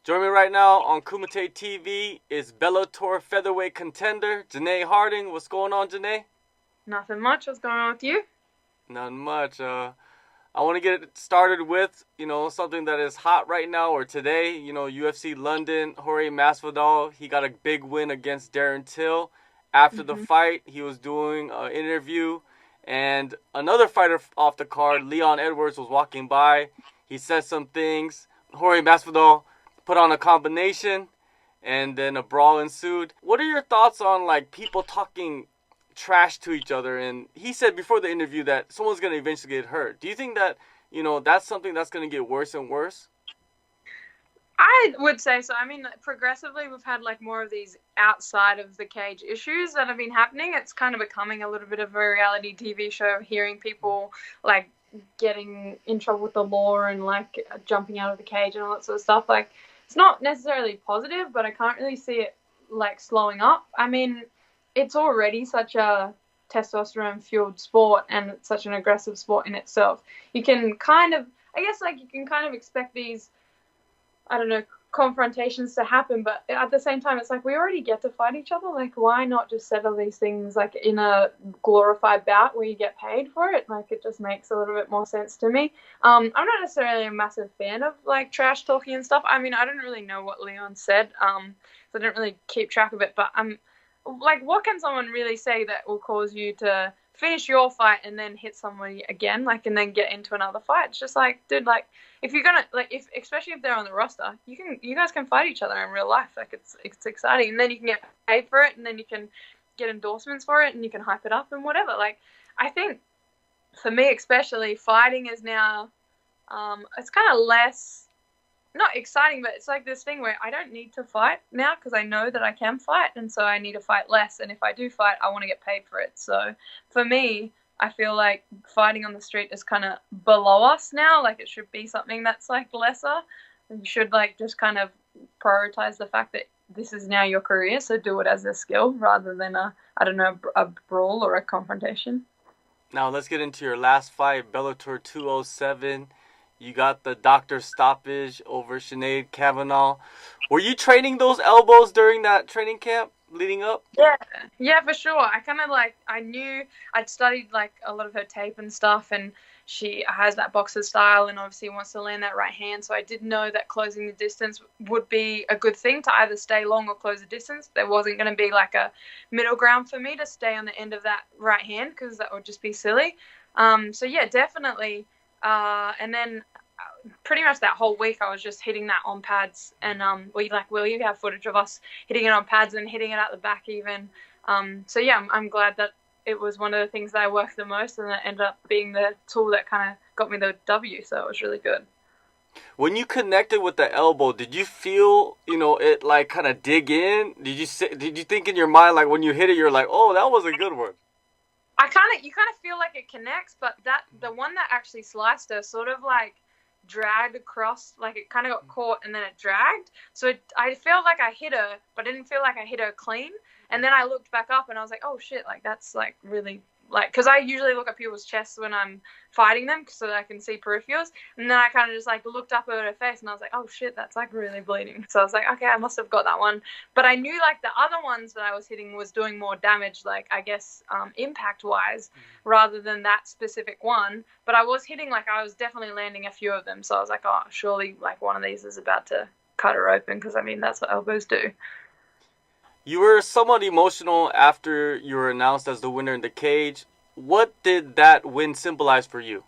Joining me right now on Kumite TV is Bellator featherweight contender Janay Harding. What's going on, Janay? Nothing much. What's going on with you? Not much. I want to get it started with something that is hot right now or today. UFC London. Jorge Masvidal. He got a big win against Darren Till. After the hmm fight, he was doing an interview, and another fighter off the card, Leon Edwards, was walking by. He said some things. Jorge Masvidal put on a combination, and then a brawl ensued. What are your thoughts on like people talking trash to each other? And he said before the interview that someone's gonna eventually get hurt. Do you think that that's something that's gonna get worse and worse? I would say so. I mean, progressively, we've had like more of these outside of the cage issues that have been happening. It's kind of becoming a little bit of a reality TV show, hearing people like getting in trouble with the law and like jumping out of the cage and all that sort of stuff. Like, it's not necessarily positive, but I can't really see it like slowing up. I mean, it's already such a testosterone fueled sport and it's such an aggressive sport in itself. You can kind of, I guess, like you can kind of expect these, I don't know, confrontations to happen, but at the same time, it's like we already get to fight each other. Like, why not just settle these things like in a glorified bout where you get paid for it? Like, it just makes a little bit more sense to me. I'm not necessarily a massive fan of like trash talking and stuff. I mean, I don't really know what Leon said, so I didn't really keep track of it. But I'm like, what can someone really say that will cause you to finish your fight and then hit somebody again, like, and then get into another fight? It's just like, dude, like, if you're gonna like, if especially if they're on the roster, you guys can fight each other in real life. Like, it's exciting, and then you can get paid for it, and then you can get endorsements for it, and you can hype it up and whatever. Like, I think for me especially, fighting is now, it's kind of less not exciting, but it's like this thing where I don't need to fight now because I know that I can fight, and so I need to fight less. And if I do fight, I want to get paid for it. So for me, I feel like fighting on the street is kind of below us now. Like, it should be something that's like lesser. You should like just kind of prioritize the fact that this is now your career, so do it as a skill rather than a, I don't know, a brawl or a confrontation. Now let's get into your last fight, Bellator 207. You got the doctor stoppage over Sinead Kavanagh. Were you training those elbows during that training camp leading up? Yeah, yeah, for sure. I kind of like, I knew I'd studied like a lot of her tape and stuff, and she has that boxer style and obviously wants to land that right hand. So I did know that closing the distance would be a good thing to either stay long or close the distance. There wasn't going to be like a middle ground for me to stay on the end of that right hand because that would just be silly. So yeah, definitely. And then pretty much that whole week I was just hitting that on pads, and we have footage of us hitting it on pads and hitting it at the back even. So yeah, I'm glad that it was one of the things that I worked the most, and that ended up being the tool that kind of got me the W. So it was really good. When you connected with the elbow, did you feel, it like kind of dig in? Did you think in your mind like when you hit it, you're like, oh, that was a good one? You kind of feel like it connects, but that the one that actually sliced her sort of like dragged across, like it kind of got caught and then it dragged. So I felt like I hit her, but I didn't feel like I hit her clean. And then I looked back up and I was like, oh shit, like that's like really like, because I usually look at people's chests when I'm fighting them so that I can see peripherals. And then I kind of just like looked up at her face and I was like, oh shit, that's like really bleeding. So I was like, okay, I must have got that one. But I knew like the other ones that I was hitting was doing more damage, like I guess impact wise, rather than that specific one. But I was hitting, like I was definitely landing a few of them. So I was like, oh, surely like one of these is about to cut her open, because I mean, that's what elbows do. You were somewhat emotional after you were announced as the winner in the cage. What did that win symbolize for you?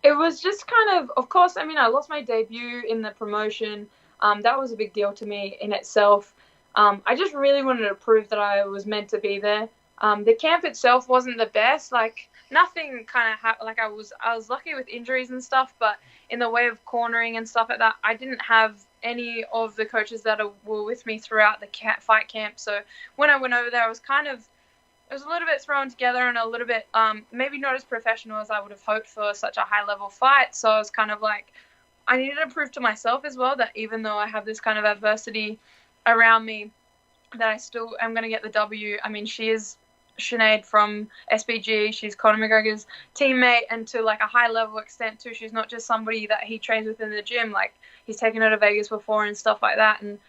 It was just kind of course, I mean, I lost my debut in the promotion. That was a big deal to me in itself. I just really wanted to prove that I was meant to be there. The camp itself wasn't the best. Like, nothing kind of like I was lucky with injuries and stuff, but in the way of cornering and stuff like that, I didn't have any of the coaches that were with me throughout the fight camp. So when I went over there, I was kind of, it was a little bit thrown together and a little bit maybe not as professional as I would have hoped for such a high level fight. So I was kind of like, I needed to prove to myself as well that even though I have this kind of adversity around me, that I still am going to get the W. I mean, Sinead from SBG. She's Conor McGregor's teammate, and to like a high level extent too. She's not just somebody that he trains with in the gym. Like he's taken her to Vegas before and stuff like that. And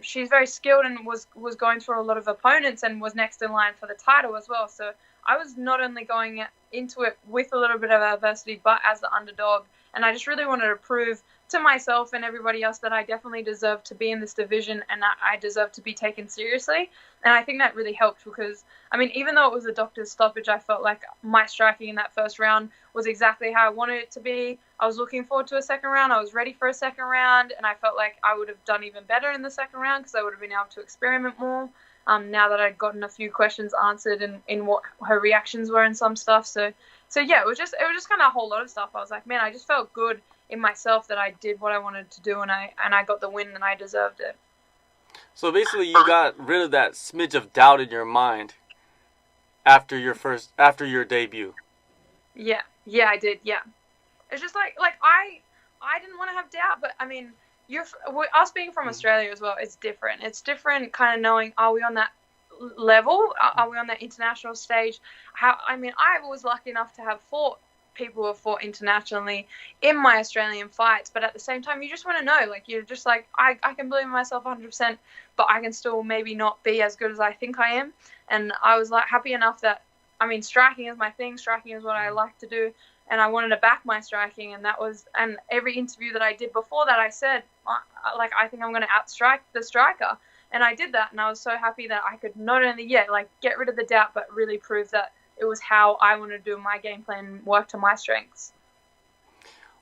she's very skilled and was going through a lot of opponents and was next in line for the title as well. So I was not only going into it with a little bit of adversity, but as the underdog. And I just really wanted to prove to myself and everybody else that I definitely deserve to be in this division and that I deserve to be taken seriously. And I think that really helped because, I mean, even though it was a doctor's stoppage, I felt like my striking in that first round was exactly how I wanted it to be. I was looking forward to a second round. I was ready for a second round. And I felt like I would have done even better in the second round because I would have been able to experiment more now that I'd gotten a few questions answered in what her reactions were and some stuff. So yeah, it was just kind of a whole lot of stuff. I was like, man, I just felt good in myself that I did what I wanted to do and I got the win and I deserved it. So basically you got rid of that smidge of doubt in your mind after your debut. Yeah, I did, yeah. It's just like I didn't want to have doubt, but I mean, us being from Australia as well, it's different. It's different kind of knowing, are we on that level? Are we on that international stage? I was lucky enough to have fought people who have fought internationally in my Australian fights, but at the same time, you just want to know, like, you're just like, I can believe in myself 100%, but I can still maybe not be as good as I think I am. And I was like happy enough that, I mean, striking is my thing. Striking is what I like to do. And I wanted to back my striking, and every interview that I did before that, I said, I think I'm going to outstrike the striker. And I did that, and I was so happy that I could not only, get rid of the doubt, but really prove that it was how I wanted to do my game plan and work to my strengths.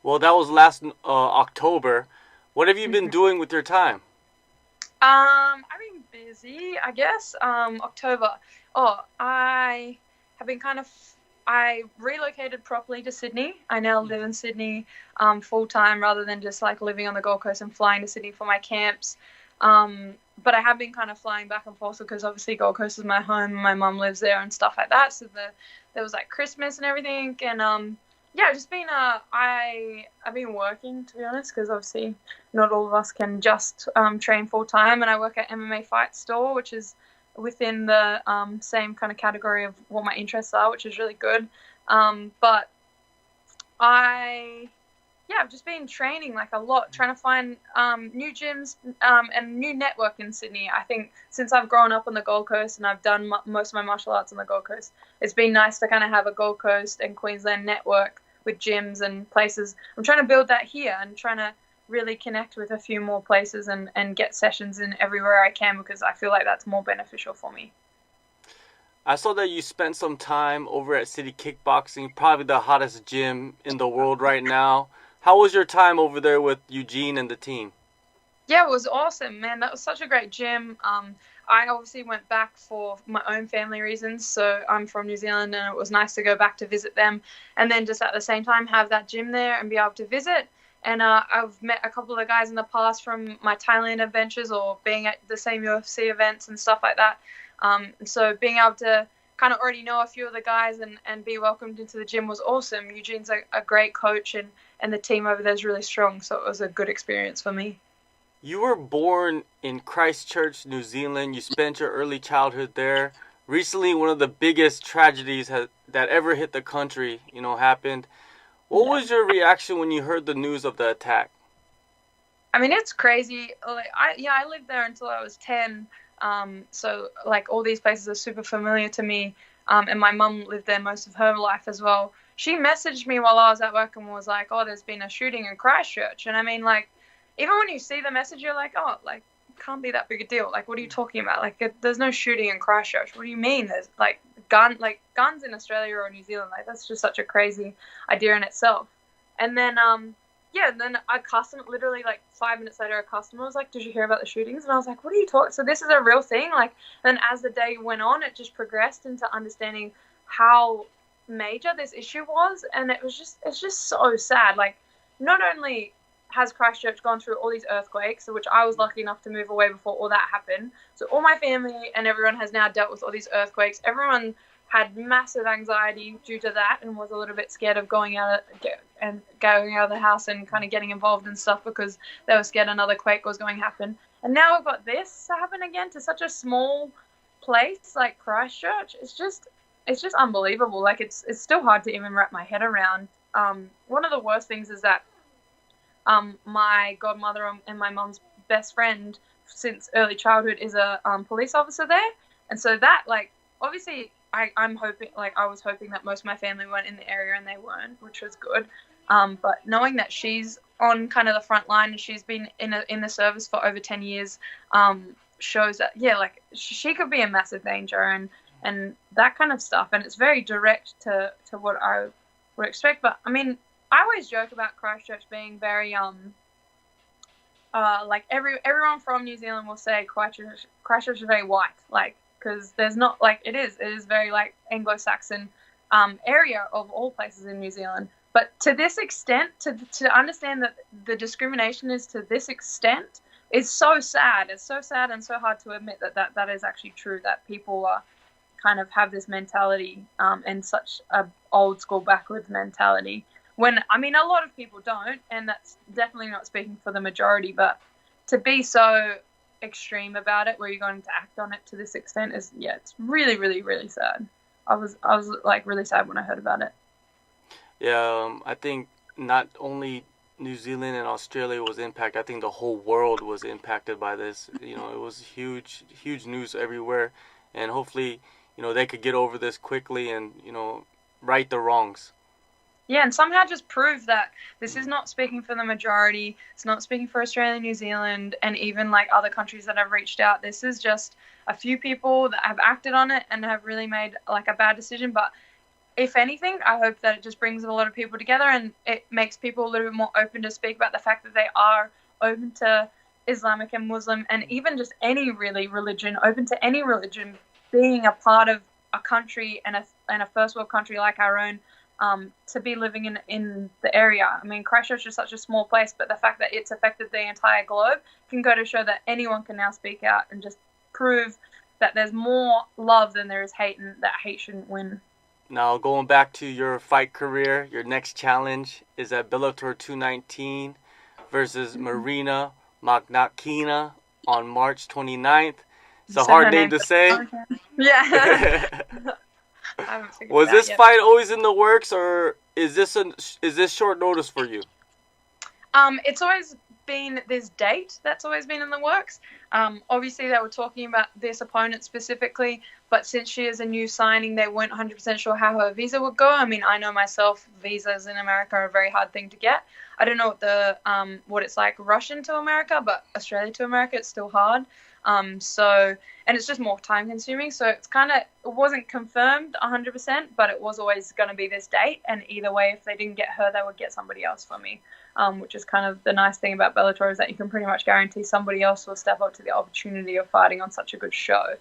Well, that was last October. What have you been doing with your time? I've been busy, I guess. October. I have been I relocated properly to Sydney. I now live in Sydney full time rather than just like living on the Gold Coast and flying to Sydney for my camps. But I have been kind of flying back and forth because obviously Gold Coast is my home. My mum lives there and stuff like that. So there was like Christmas and everything. And just been I've been working, to be honest, because obviously not all of us can just train full time. And I work at MMA Fight Store, which is within the same kind of category of what my interests are, which is really good. But I've just been training like a lot, trying to find new gyms and new network in Sydney. I think since I've grown up on the Gold Coast and I've done most of my martial arts on the Gold Coast, it's been nice to kind of have a Gold Coast and Queensland network with gyms and places. I'm trying to build that here and trying to really connect with a few more places and get sessions in everywhere I can because I feel like that's more beneficial for me. I saw that you spent some time over at City Kickboxing, probably the hottest gym in the world right now. How was your time over there with Eugene and the team? Yeah, it was awesome, man. That was such a great gym. I obviously went back for my own family reasons, so I'm from New Zealand and it was nice to go back to visit them and then just at the same time have that gym there and be able to visit. And I've met a couple of guys in the past from my Thailand adventures or being at the same UFC events and stuff like that. So being able to kind of already know a few of the guys and be welcomed into the gym was awesome. Eugene's a great coach and the team over there is really strong. So it was a good experience for me. You were born in Christchurch, New Zealand. You spent your early childhood there. Recently, one of the biggest tragedies that ever hit the country, happened. What was your reaction when you heard the news of the attack? I mean, it's crazy. I lived there until I was 10. So like all these places are super familiar to me. And my mum lived there most of her life as well. She messaged me while I was at work and was like, there's been a shooting in Christchurch. And I mean, like, even when you see the message, you're like, it can't be that big a deal. Like, what are you talking about? Like, there's no shooting in Christchurch. What do you mean? There's guns in Australia or New Zealand. Like, that's just such a crazy idea in itself. And then, then a customer, literally like 5 minutes later, a customer was like, did you hear about the shootings? And I was like, what are you talking? So this is a real thing. Like, then as the day went on, it just progressed into understanding how major this issue was. And it's just so sad. Like, not only has Christchurch gone through all these earthquakes, which I was lucky enough to move away before all that happened. So all my family and everyone has now dealt with all these earthquakes. Everyone had massive anxiety due to that and was a little bit scared of going out of the house and kind of getting involved in stuff because they were scared another quake was going to happen. And now we've got this to happen again to such a small place like Christchurch, it's just unbelievable. Like it's still hard to even wrap my head around. One of the worst things is that my godmother and my mom's best friend since early childhood is a police officer there, and so that, like, obviously I'm hoping, like, I was hoping that most of my family weren't in the area, and they weren't, which was good. But knowing that she's on kind of the front line and she's been in the service for over 10 years, shows that, yeah, like, she could be in massive danger, and that kind of stuff. And it's very direct to what I would expect. But I mean, I always joke about Christchurch being very like, everyone from New Zealand will say Christchurch is very white, like, because there's not, like, it is very, like, Anglo-Saxon area of all places in New Zealand. But to this extent, to understand that the discrimination is to this extent is so sad. It's so sad and so hard to admit that is actually true, that people are kind of have this mentality, and such a old school backwards mentality. When, I mean, a lot of people don't, and that's definitely not speaking for the majority, but to be so extreme about it, where you're going to act on it to this extent, is, yeah, it's really, really, really sad. I was like really sad when I heard about it. Yeah, I think not only New Zealand and Australia was impacted, I think the whole world was impacted by this. You know, it was huge news everywhere, and hopefully, you know, they could get over this quickly and, you know, right the wrongs. Yeah, and somehow just prove that this is not speaking for the majority. It's not speaking for Australia, New Zealand, and even, like, other countries that have reached out. This is just a few people that have acted on it and have really made, like, a bad decision. But if anything, I hope that it just brings a lot of people together, and it makes people a little bit more open to speak about the fact that they are open to Islamic and Muslim, and even just any really religion, open to any religion being a part of a country and a first world country like our own. To be living in the area. I mean, Christchurch is such a small place, but the fact that it's affected the entire globe can go to show that anyone can now speak out and just prove that there's more love than there is hate, and that hate shouldn't win. Now, going back to your fight career, your next challenge is at Bellator 219 versus Marina Makhnatkina on March 29th. It's a hard name to say. Yeah. Was this fight always in the works, or is this short notice for you? It's always been this date that's always been in the works. Obviously, they were talking about this opponent specifically, but since she is a new signing, they weren't 100% sure how her visa would go. I mean, I know myself, visas in America are a very hard thing to get. I don't know what it's like Russian to America, but Australia to America, it's still hard. And it's just more time consuming. So it's it wasn't confirmed 100%, but it was always going to be this date. And either way, if they didn't get her, they would get somebody else for me, which is kind of the nice thing about Bellator, is that you can pretty much guarantee somebody else will step up to the opportunity of fighting on such a good show.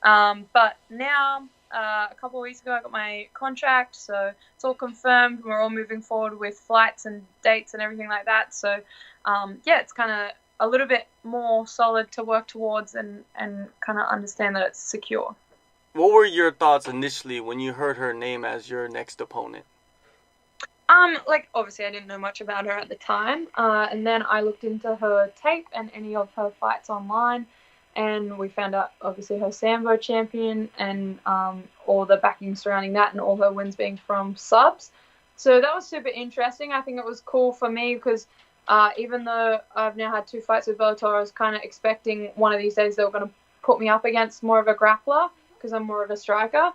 But now, a couple of weeks ago, I got my contract, so it's all confirmed. We're all moving forward with flights and dates and everything like that. So, yeah, it's kind of a little bit more solid to work towards, and kind of understand that it's secure. What were your thoughts initially when you heard her name as your next opponent? Like, obviously I didn't know much about her at the time, and then I looked into her tape and any of her fights online, and we found out, obviously, her Sambo champion, and all the backing surrounding that, and all her wins being from subs. So that was super interesting. I think it was cool for me because even though I've now had 2 fights with Bellator, I was kind of expecting one of these days they were going to put me up against more of a grappler, because I'm more of a striker,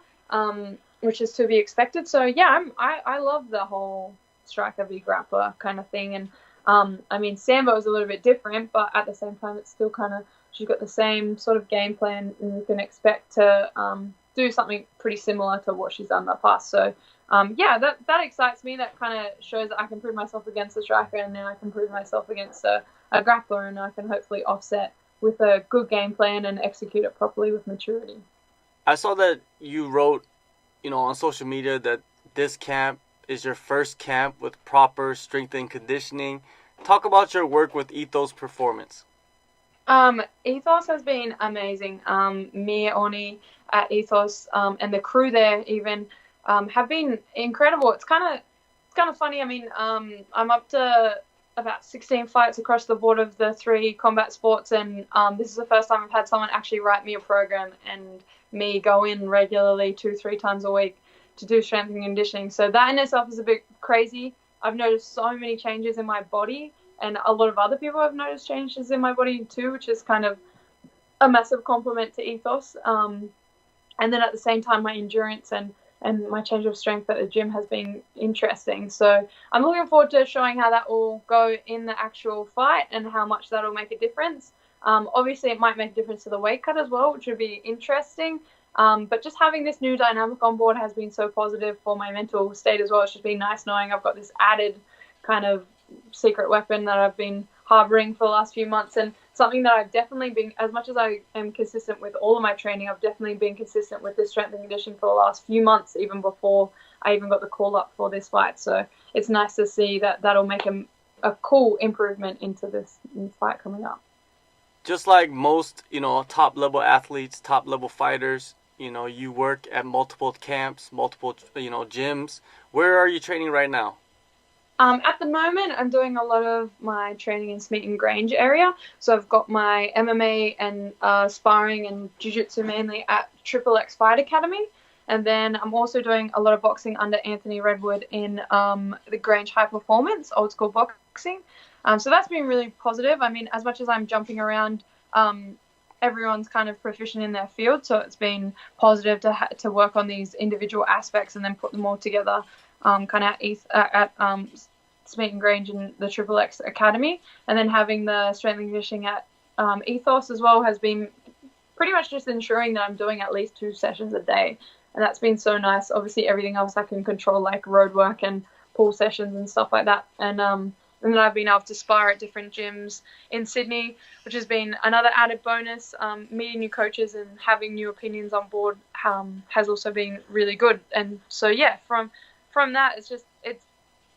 which is to be expected. So yeah, I love the whole striker v grappler kind of thing. And I mean, Sambo is a little bit different, but at the same time, it's still kind of, she's got the same sort of game plan, and you can expect to do something pretty similar to what she's done in the past. So yeah, that excites me. That kind of shows that I can prove myself against a striker, and now I can prove myself against a grappler, and I can hopefully offset with a good game plan and execute it properly with maturity. I saw that you wrote, on social media, that this camp is your first camp with proper strength and conditioning. Talk about your work with Ethos Performance. Ethos has been amazing. Me, Oni at Ethos, and the crew there even, have been incredible. It's kind of funny. I mean, I'm up to about 16 fights across the board of the 3 combat sports, and this is the first time I've had someone actually write me a program and me go in regularly 2-3 times a week to do strength and conditioning. So that in itself is a bit crazy. I've noticed so many changes in my body, and a lot of other people have noticed changes in my body too, which is kind of a massive compliment to Ethos. And then at the same time, my endurance and my change of strength at the gym has been interesting. So I'm looking forward to showing how that will go in the actual fight and how much that will make a difference. Obviously, it might make a difference to the weight cut as well, which would be interesting. But just having this new dynamic on board has been so positive for my mental state as well. It's just been nice knowing I've got this added kind of secret weapon that I've been harboring for the last few months, and something that I've definitely been, as much as I am consistent with all of my training, I've definitely been consistent with this strength and conditioning for the last few months, even before I even got the call up for this fight. So it's nice to see that that'll make a cool improvement into this fight coming up. Just like most, top level athletes, top level fighters, you work at multiple camps, multiple, gyms. Where are you training right now? At the moment, I'm doing a lot of my training in Smeaton Grange area. So I've got my MMA and sparring and jiu-jitsu mainly at Triple X Fight Academy. And then I'm also doing a lot of boxing under Anthony Redwood in the Grange High Performance, old school boxing. So that's been really positive. I mean, as much as I'm jumping around, everyone's kind of proficient in their field. So it's been positive to work on these individual aspects and then put them all together kind of at Smeaton Grange and the Triple X Academy. And then having the strength and conditioning at Ethos as well has been pretty much just ensuring that I'm doing at least 2 sessions a day. And that's been so nice. Obviously, everything else I can control, like road work and pool sessions and stuff like that. And then I've been able to spar at different gyms in Sydney, which has been another added bonus. Meeting new coaches and having new opinions on board has also been really good. And so, yeah, from that, it's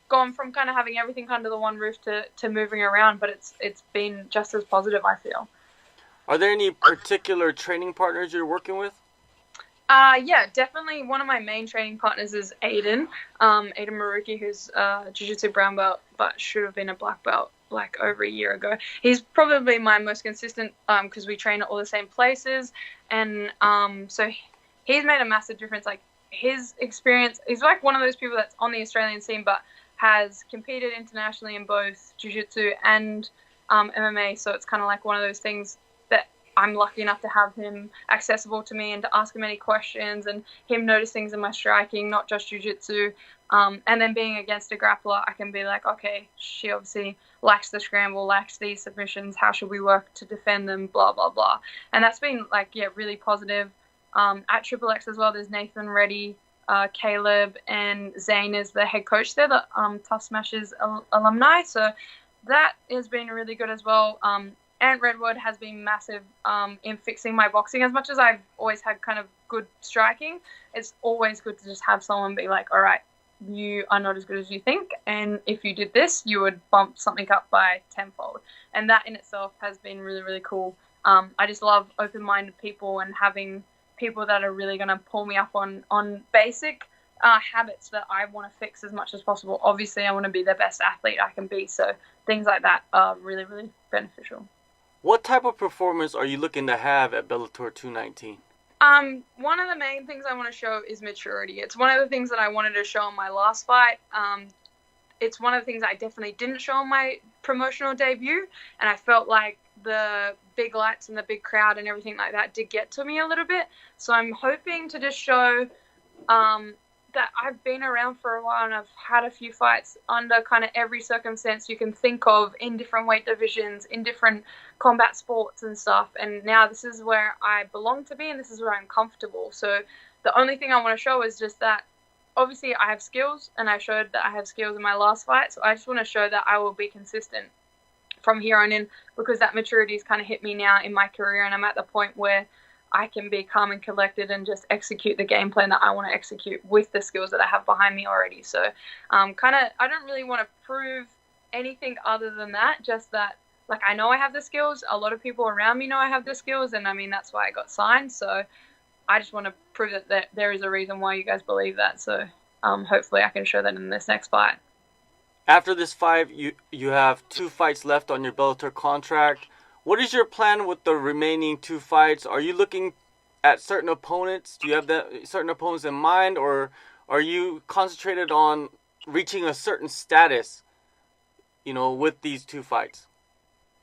gone from kind of having everything under the one roof to moving around, but it's been just as positive, I feel. Are there any particular training partners you're working with? Yeah, definitely. One of my main training partners is Aiden Maruki, who's a jiu-jitsu brown belt, but should have been a black belt like over a year ago. He's probably my most consistent because we train at all the same places, and so he's made a massive difference. Like his experience, he's like one of those people that's on the Australian scene, but has competed internationally in both jiu-jitsu and MMA. So it's kind of like one of those things that I'm lucky enough to have him accessible to me and to ask him any questions, and him notice things in my striking, not just jiu-jitsu. And then being against a grappler, I can be like, okay, she obviously likes the scramble, likes these submissions. How should we work to defend them? Blah, blah, blah. And that's been like, yeah, really positive. At Triple X as well, there's Nathan Reddy, Caleb, and Zane is the head coach there, the Tough Smashers alumni. So that has been really good as well. Ant Redwood has been massive in fixing my boxing. As much as I've always had kind of good striking, it's always good to just have someone be like, all right, you are not as good as you think, and if you did this, you would bump something up by tenfold. And that in itself has been really, really cool. I just love open-minded people and having people that are really going to pull me up on basic habits that I want to fix as much as possible. Obviously, I want to be the best athlete I can be, so things like that are really, really beneficial. What type of performance are you looking to have at Bellator 219? One of the main things I want to show is maturity. It's one of the things that I wanted to show in my last fight. It's one of the things I definitely didn't show in my promotional debut, and I felt like the big lights and the big crowd and everything like that did get to me a little bit. So I'm hoping to just show that I've been around for a while and I've had a few fights under kind of every circumstance you can think of in different weight divisions, in different combat sports and stuff. And now this is where I belong to be and this is where I'm comfortable. So the only thing I want to show is just that obviously I have skills, and I showed that I have skills in my last fight. So I just want to show that I will be consistent from here on in, because that maturity has kind of hit me now in my career, and I'm at the point where I can be calm and collected and just execute the game plan that I want to execute with the skills that I have behind me already. So I don't really want to prove anything other than that, just that, like, I know I have the skills. A lot of people around me know I have the skills, and I mean, that's why I got signed. So I just want to prove that there is a reason why you guys believe that. So hopefully I can show that in this next fight. After this fight, you have 2 fights left on your Bellator contract. What is your plan with the remaining 2 fights? Are you looking at certain opponents? Do you have certain opponents in mind, or are you concentrated on reaching a certain status, with these 2 fights?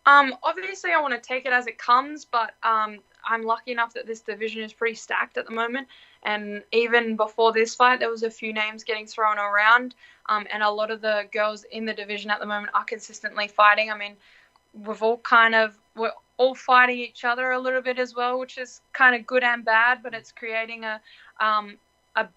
Obviously I want to take it as it comes, but I'm lucky enough that this division is pretty stacked at the moment. And even before this fight, there was a few names getting thrown around. And a lot of the girls in the division at the moment are consistently fighting. I mean, we're all fighting each other a little bit as well, which is kind of good and bad, but it's creating a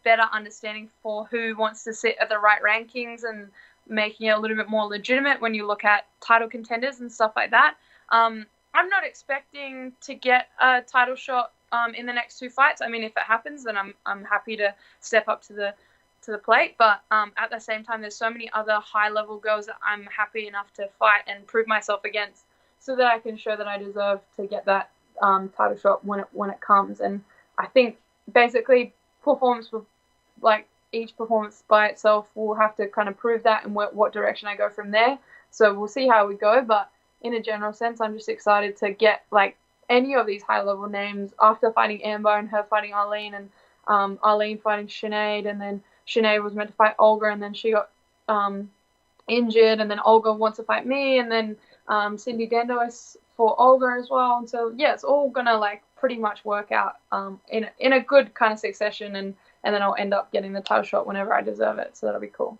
better understanding for who wants to sit at the right rankings and making it a little bit more legitimate when you look at title contenders and stuff like that. I'm not expecting to get a title shot in the next 2 fights. I mean, if it happens, then I'm happy to step up to the plate. But at the same time, there's so many other high-level girls that I'm happy enough to fight and prove myself against, so that I can show that I deserve to get that title shot when it comes. And I think basically performance with each performance by itself will have to kind of prove that and what direction I go from there. So we'll see how we go. But in a general sense, I'm just excited to get any of these high level names after fighting Amber and her fighting Arlene, and Arlene fighting Sinead, and then Sinead was meant to fight Olga and then she got injured, and then Olga wants to fight me, and then Cindy Dandos for Olga as well. And so yeah, it's all gonna pretty much work out in a good kind of succession, and then I'll end up getting the title shot whenever I deserve it. So that'll be cool.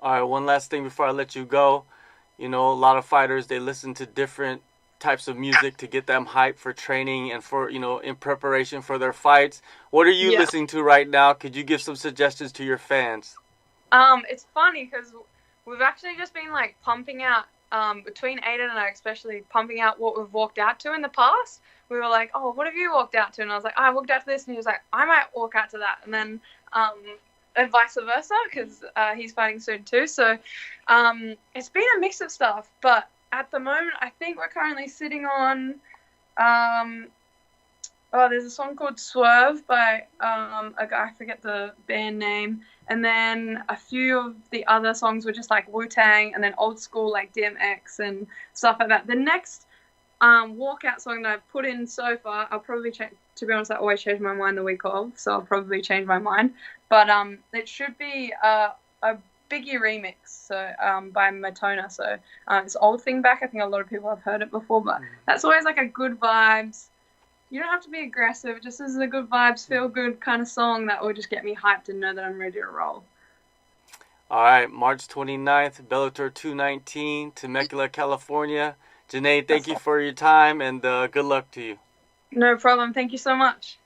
All right, one last thing before I let you go. A lot of fighters, they listen to different types of music to get them hyped for training and for, in preparation for their fights. What are you listening to right now? Could you give some suggestions to your fans? It's funny because we've actually just been pumping out, between Aiden and I especially, pumping out what we've walked out to in the past. We were like, oh, what have you walked out to? And I was like, I walked out to this. And he was like, I might walk out to that. And then and vice versa, because he's fighting soon too. So it's been a mix of stuff. But at the moment, I think we're currently sitting on, there's a song called Swerve by a guy, I forget the band name. And then a few of the other songs were just Wu-Tang, and then old school DMX and stuff like that. The next walkout song that I've put in so far, I'll probably change. To be honest, I always change my mind the week of, so I'll probably change my mind. But it should be a Biggie remix, so by Matona. So it's Old Thing Back. I think a lot of people have heard it before, but that's always a good vibes. You don't have to be aggressive. Just as a good vibes, feel good kind of song that will just get me hyped and know that I'm ready to roll. All right, March 29th, Bellator 219, Temecula, California. Janay, thank you for your time, and good luck to you. No problem. Thank you so much.